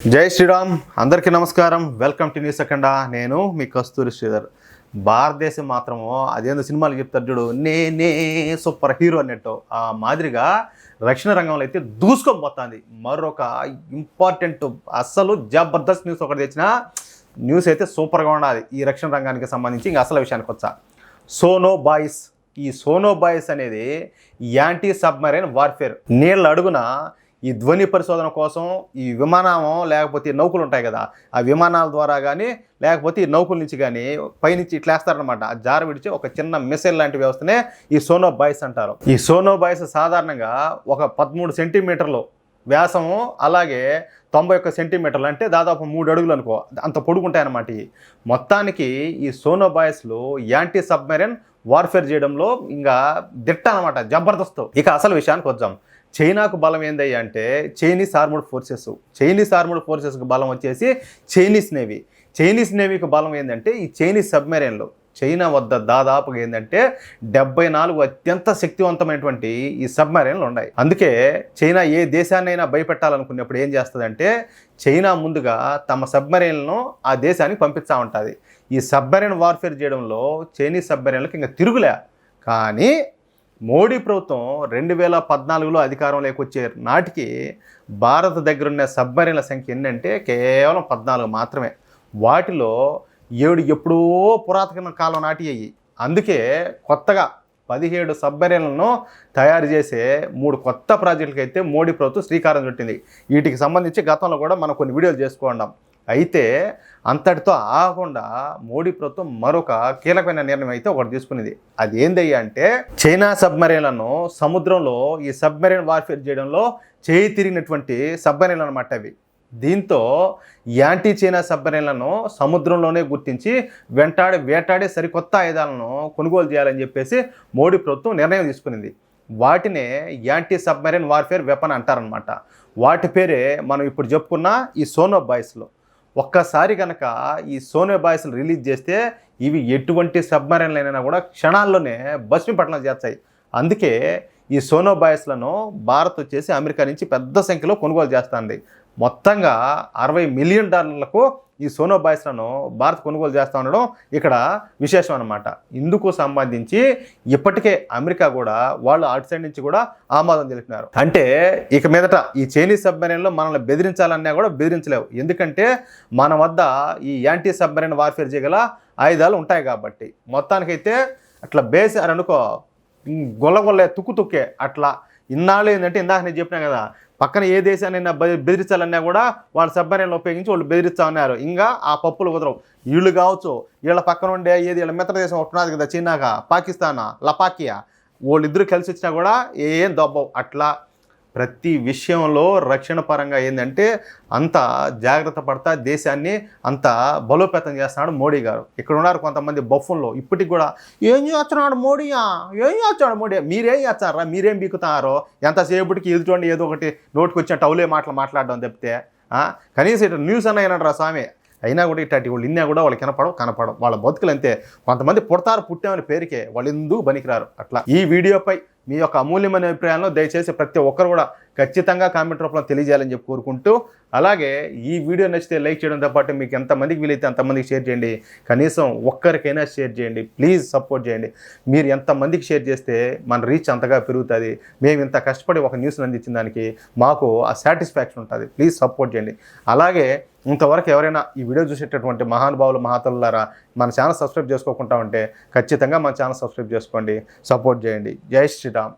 జై శ్రీరామ్. అందరికీ నమస్కారం. వెల్కమ్ టు న్యూస్ అఖండ. నేను మీ కస్తూరి శ్రీధర్. భారతదేశం మాత్రము అదేందో సినిమాలు చెప్తారు చూడు, నేనే సూపర్ హీరో అన్నట్టు ఆ మాదిరిగా రక్షణ రంగంలో అయితే దూసుకొని పోతుంది. మరొక ఇంపార్టెంట్ అస్సలు జబర్దస్త్ న్యూస్ ఒకటి తెచ్చిన న్యూస్ అయితే సూపర్గా ఉండాలి. ఈ రక్షణ రంగానికి సంబంధించి ఇంకా అసలు విషయానికి వచ్చా, సోనో బాయ్స్. ఈ సోనో బాయ్స్ అనేది యాంటీ సబ్మరైన్ వార్ఫేర్, నీళ్ళ అడుగున ఈ ధ్వని పరిశోధన కోసం ఈ విమానము లేకపోతే నౌకలు ఉంటాయి కదా, ఆ విమానాల ద్వారా కానీ లేకపోతే ఈ నౌకల నుంచి కానీ పైనుంచి ఇట్లా వేస్తారనమాట. ఆ జార విడిచి ఒక చిన్న మిసైల్ లాంటి వ్యవస్థనే ఈ సోనో బాయ్స్ అంటారు. ఈ సోనో బాయ్స్ సాధారణంగా ఒక 13 సెంటీమీటర్లు వ్యాసము, అలాగే 91 సెంటీమీటర్లు, అంటే దాదాపు 3 అడుగులు అనుకో, అంత పొడుగుంటాయన్నమాట. మొత్తానికి ఈ సోనో బాయ్స్లు యాంటీ సబ్మెరైన్ వార్ఫేర్ చేయడంలో ఇంకా దిట్ట అనమాట, జబర్దస్త్. ఇక అసలు విషయానికి వచ్చాం. చైనాకు బలం ఏందయ్యా అంటే Chinese armed forces. Chinese armed ఫోర్సెస్కి బలం వచ్చేసి చైనీస్ నేవీ. చైనీస్ నేవీకి బలం ఏంటంటే ఈ చైనీస్ సబ్మెరైన్లు. చైనా వద్ద దాదాపుగా ఏంటంటే 74 అత్యంత శక్తివంతమైనటువంటి ఈ సబ్మెరైన్లు ఉన్నాయి. అందుకే చైనా ఏ దేశాన్నైనా భయపెట్టాలనుకున్నప్పుడు ఏం చేస్తుందంటే చైనా ముందుగా తమ సబ్మెరైన్లను ఆ దేశానికి పంపిస్తూ ఉంటుంది. ఈ సబ్మెరైన్ వార్ఫేర్ చేయడంలో చైనీస్ సబ్మెరైన్లకు ఇంకా తిరుగులే. కానీ మోడీ ప్రభుత్వం 2014లో అధికారంలోకి వచ్చే నాటికి భారత దగ్గర ఉన్న సబ్మెరైన్ల సంఖ్య ఏంటంటే కేవలం 14 మాత్రమే. వాటిలో 7 ఎప్పుడో పురాతన కాలం నాటి అయ్యి. అందుకే కొత్తగా 17 సబ్మెరైన్లను తయారు చేసే 3 కొత్త ప్రాజెక్టులకి అయితే మోడీ ప్రభుత్వం శ్రీకారం చుట్టింది. వీటికి సంబంధించి గతంలో కూడా మనం కొన్ని వీడియోలు చేసుకున్నాం. అయితే అంతటితో ఆగకుండా మోడీ ప్రభుత్వం మరొక కీలకమైన నిర్ణయం అయితే ఒకటి తీసుకునేది. అది ఏందయ్యా అంటే చైనా సబ్మెరైన్లను సముద్రంలో ఈ సబ్మెరైన్ వార్ఫేర్ చేయడంలో చేయి తిరిగినటువంటి సబ్మెరైన్లు అనమాట అవి. దీంతో యాంటీ చైనా సబ్మెరైన్లను సముద్రంలోనే గుర్తించి వేటాడే సరికొత్త ఆయుధాలను కొనుగోలు చేయాలని చెప్పేసి మోడీ ప్రభుత్వం నిర్ణయం తీసుకునింది. వాటినే యాంటీ సబ్మెరైన్ వార్ఫేర్ వెపన్ అంటారనమాట. వాటి పేరే మనం ఇప్పుడు చెప్పుకున్న ఈ సోనో బాయ్స్లో. ఒక్కసారి కనుక ఈ సోనో బాయ్స్ని రిలీజ్ చేస్తే ఇవి ఎటువంటి సబ్మెరైన్లైనా కూడా క్షణాల్లోనే భస్మీపట్నం చేస్తాయి. అందుకే ఈ సోనో బాయ్స్లను భారత్ వచ్చేసి అమెరికా నుంచి పెద్ద సంఖ్యలో కొనుగోలు చేస్తుంది. మొత్తంగా $60 మిలియన్ ఈ సోనో బాయ్స్లను భారత్ కొనుగోలు చేస్తూ ఉండడం ఇక్కడ విశేషం అనమాట. ఇందుకు సంబంధించి ఇప్పటికే అమెరికా కూడా వాళ్ళు అటు సైడ్ నుంచి కూడా ఆమోదం తెలిపినారు. అంటే ఇక మీదట ఈ చైనీస్ సబ్మెరైన్లో మనల్ని బెదిరించాలన్నా కూడా బెదిరించలేవు. ఎందుకంటే మన వద్ద ఈ యాంటీ సబ్మెరైన్ వార్ఫేర్ చేయగల ఆయుధాలు ఉంటాయి కాబట్టి. మొత్తానికైతే అట్లా బేసారనుకో గొల్లగొల్లే తుక్కే అట్లా. ఇన్నాళ్ళు ఏంటంటే ఇందాక నేను చెప్పినా కదా, పక్కన ఏ దేశాన్ని బెదిరించాలన్నా కూడా వాళ్ళ సబ్మెరైన్లు ఉపయోగించి వాళ్ళు బెదిరిస్తూ ఉన్నారు. ఇంకా ఆ పప్పులు కుదరవు. వీళ్ళు కావచ్చు, వీళ్ళ పక్కన ఉండే ఏది వీళ్ళ మిత్ర దేశం ఉంటున్నది కదా, చైనాగా, పాకిస్తానా, లపాకియా, వాళ్ళిద్దరూ కలిసి వచ్చినా కూడా ఏం దొబ్బవు. అట్లా ప్రతి విషయంలో రక్షణ పరంగా ఏంటంటే అంత జాగ్రత్త పడతా దేశాన్ని అంత బలోపేతం చేస్తున్నాడు మోడీ గారు. ఇక్కడ ఉన్నారు కొంతమంది బఫున్లో, ఇప్పటికి కూడా ఏం చేస్తున్నాడు మోడీయా, ఏం చేస్తున్నాడు మోడీ, మీరేం చేస్తారా, మీరేం బీకుతారో, ఎంతసేపటికి ఎదుటి ఏదో ఒకటి నోటికి వచ్చిన టౌలే మాట్లాడడం తప్పితే కనీసం ఇట్లా న్యూస్ అన్న అయినట్రా స్వామి. అయినా కూడా ఇట్లాంటి వాళ్ళు ఇన్నా కూడా వాళ్ళకి కనపడవు. వాళ్ళ బతుకులు అంతే. కొంతమంది పుట్టామని పేరుకే, వాళ్ళు ఎందుకు పనికిరారు. అట్లా ఈ వీడియోపై మీ యొక్క అమూల్యమైన అభిప్రాయాలను దయచేసి ప్రతి ఒక్కరు కూడా ఖచ్చితంగా కామెంట్ రూపంలో తెలియజేయాలని చెప్పి కోరుకుంటూ, అలాగే ఈ వీడియో నచ్చితే లైక్ చేయడంతో పాటు మీకు ఎంతమందికి వీలైతే అంతమందికి షేర్ చేయండి. కనీసం ఒక్కరికైనా షేర్ చేయండి. ప్లీజ్ సపోర్ట్ చేయండి. మీరు ఎంతమందికి షేర్ చేస్తే మన రీచ్ అంతగా పెరుగుతుంది. మేము ఇంత కష్టపడి ఒక న్యూస్ని అందించిన దానికి మాకు ఆ సాటిస్ఫాక్షన్ ఉంటుంది. ప్లీజ్ సపోర్ట్ చేయండి. అలాగే ఇంతవరకు ఎవరైనా ఈ వీడియో చూసేటటువంటి మహానుభావులు మహాతల్లారా మన ఛానల్ సబ్స్క్రైబ్ చేసుకోకుండా ఉంటే ఖచ్చితంగా మన ఛానల్ సబ్స్క్రైబ్ చేసుకోండి, సపోర్ట్ చేయండి. జై శ్రీరామ్.